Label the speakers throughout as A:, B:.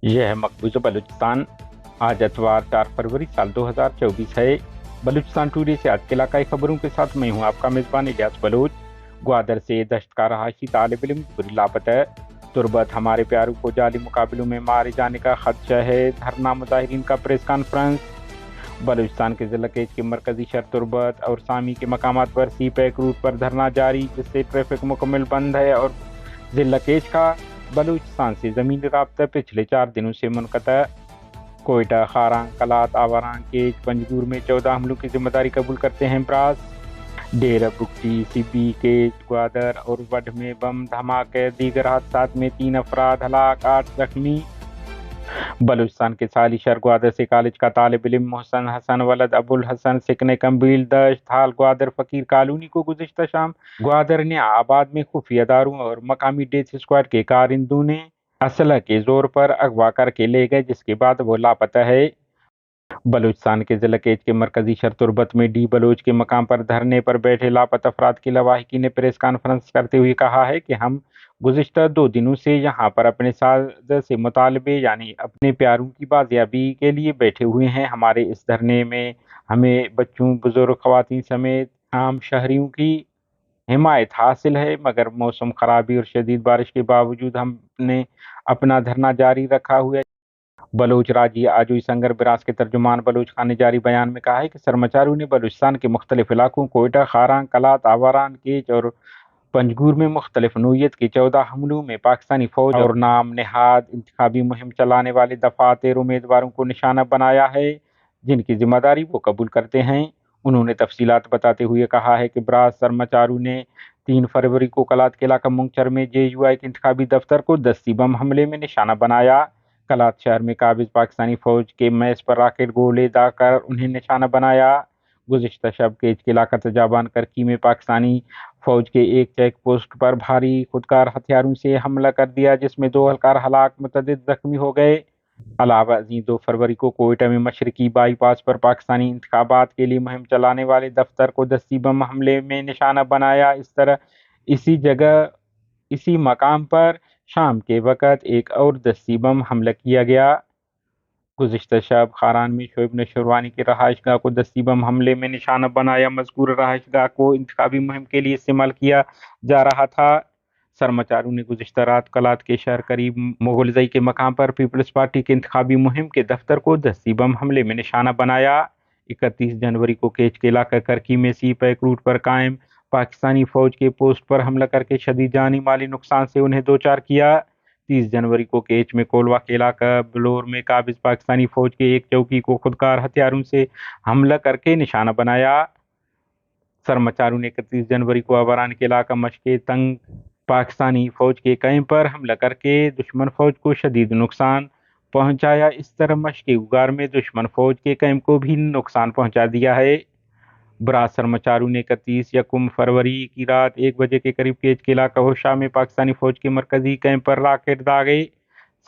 A: यह है मकबूजा बलूचिस्तान। आज एतवार 4 फरवरी साल 2024 है। बलूचिस्तान टुडे से आज के इलाकाई खबरों के साथ मैं हूं आपका मेज़बान इलियास बलोच। ग्वादर से दहशत का रहायशी तालिब इल्म बुरी लापता। तुरबत हमारे प्यारों को जाली मुकाबलों में मारे जाने का खदशा है। धरना मुजाहिरीन का प्रेस कॉन्फ्रेंस। बलूचिस्तान के ज़िला केज के मरकजी शहर तुरबत और सामी के मकामात पर सी पैक रूट पर धरना जारी, जिससे ट्रैफिक मुकम्मल बंद है और ज़िला केज का बलूचिस्तान से ज़मीनी राब्ता पिछले 4 दिनों से मुनक़ता। कोयटा, खारां, कलात, आवारां, केज, पंजगूर में 14 हमलों की जिम्मेदारी कबूल करते हैं ब्रास। डेरा बुगटी, सिबी, केज, ग्वादर और वड में बम धमाके, दीगर हादसात में 3 अफराद हलाक, 8 जख्मी। बलूचिस्तान के साली शहर ग्वादर से कॉलेज का तालिब इल्म मोहसन हसन वलद अबुल हसन सिकने कम्बील दश्त हाल ग्वादर फकीर कॉलोनी को गुज़िश्ता शाम ग्वादर ने आबाद में खुफिया दारों और मकामी डेथ स्क्वाड के कारिंदों ने असलह के जोर पर अगवा करके ले गए, जिसके बाद वो लापता है। बलूचिस्तान के ज़िला केज के मरकजी शहर तुरबत में डी बलोच के मकाम पर धरने पर बैठे लापता अफराद की लवाहिकी ने प्रेस कॉन्फ्रेंस करते हुए कहा है कि हम गुज़िश्ता 2 दिनों से यहाँ पर अपने साथ से मुतालबे यानी अपने प्यारों की बाजियाबी के लिए बैठे हुए हैं। हमारे इस धरने में हमें बच्चों, बुजुर्ग, ख़वातीन समेत आम शहरियों की हिमायत हासिल है, मगर मौसम खराबी और शदीद बारिश के बावजूद हमने अपना धरना जारी रखा हुआ है। बलोच राजी आजोई संगर बिरास के तर्जुमान बलोच खान ने जारी बयान में कहा है कि सरमाचारों ने बलूचिस्तान के मुख्तलिफ इलाकों कोयटा, खारां, कलात, आवारान, केज और पंजगूर में मुख्तलिफ नोयत के 14 हमलों में पाकिस्तानी फौज और नाम नेहाद इंतखाबी मुहिम चलाने वाले दफातर उम्मीदवारों को निशाना बनाया है, जिनकी जिम्मेदारी वो कबूल करते हैं। उन्होंने तफसीलात बताते हुए कहा है कि ब्रास सरमाचारू ने 3 फरवरी को कलात के इलाका मुंगचर में JUI के इंतखाबी दफ्तर को दस्ती बम हमले में निशाना बनाया। कलात शहर में काबिज पाकिस्तानी फौज के मैस पर राकेट गोले दागकर उन्हें निशाना बनाया। गुज़िश्ता शब केज के इलाका तजाबान करकी में पाकिस्तानी फौज के एक चेक पोस्ट पर भारी खुदकार हथियारों से हमला कर दिया, जिसमें 2 हल्कार हलाक, मुतअद्दिद जख्मी हो गए। अलावा 2 फरवरी को कोयटा में मशरकी बाईपास पर पाकिस्तानी इंतखाबात के लिए मुहिम चलाने वाले दफ्तर को दस्ती बम हमले में निशाना बनाया। इस तरह इसी जगह इसी मकाम पर शाम के वक़्त एक और दस्ती बम हमला किया गया। गुज़िश्ता शब खारान में शोएब नशरवानी की रहायशगाह को दस्ती बम हमले में निशाना बनाया। मज़कूर रहायशगाह को इंतखाबी मुहिम के लिए इस्तेमाल किया जा रहा था। सरमाचारों ने गुज़िश्ता रात कलात के शहर करीब मुगलजई के मकाम पर पीपल्स पार्टी के इंतखाबी मुहिम के दफ्तर को दस्ती बम हमले में निशाना बनाया। 31 जनवरी को केज के इलाका करकी में सी पैक रूट पर कायम पाकिस्तानी फौज के पोस्ट पर हमला करके शदीद जानी माली नुकसान से उन्हें दो चार किया। 30 जनवरी को केच में कोलवा के इलाका बलोर में काबिज पाकिस्तानी फौज के एक चौकी को खुदकार हथियारों से हमला करके निशाना बनाया। सरमाचारों ने 31 जनवरी को आवारान के इलाका मशके तंग पाकिस्तानी फौज के कैंप पर हमला करके दुश्मन फौज को शदीद नुकसान पहुंचाया। इस तरह मशके उगार में दुश्मन फौज के कैंप को भी नुकसान पहुंचा दिया है। ब्रास सरमाचारों ने 31 यकुम फरवरी की रात 1 बजे के करीब केज के इलाका होशा में पाकिस्तानी फौज के मरकजी कैंप पर राकेट दागे।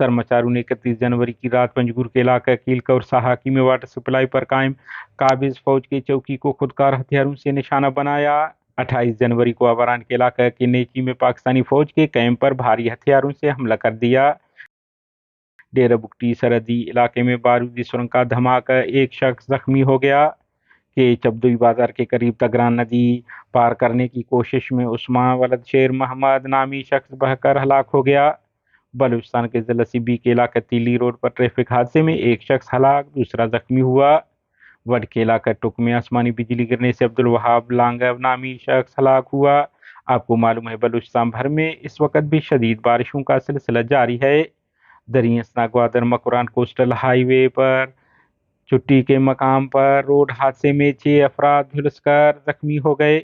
A: सरमाचारों ने 31 जनवरी की रात पंजगूर के इलाका कीलका और साहाकी में वाटर सप्लाई पर कायम काबिज फौज की चौकी को खुदकार हथियारों से निशाना बनाया। 28 जनवरी को आवारान के इलाका के नेची में पाकिस्तानी फौज के कैंप पर भारी हथियारों से हमला कर दिया। डेरा बुगटी सरहदी इलाके में बारूदी सुरंग का धमाका, एक शख्स जख्मी हो गया। के चबदुई बाजार के करीब तगरान नदी पार करने की कोशिश में उस्मान वलद शेर मोहम्मद नामी शख्स बहकर हलाक हो गया। बलूचिस्तान के ज़िला सिबी के इलाका तीली रोड पर ट्रैफिक हादसे में एक शख्स हलाक, दूसरा जख्मी हुआ। वड के इलाका टुक में आसमानी बिजली गिरने से अब्दुल वहाब लांगव नामी शख्स हलाक हुआ। आपको मालूम है बलूचिस्तान भर में इस वक्त भी शदीद बारिशों का सिलसिला जारी है। दरियासना ग्वादर मकुरान कोस्टल हाईवे पर छुट्टी के मकाम पर रोड हादसे में 6 अफराद झुलसकर जख्मी हो गए।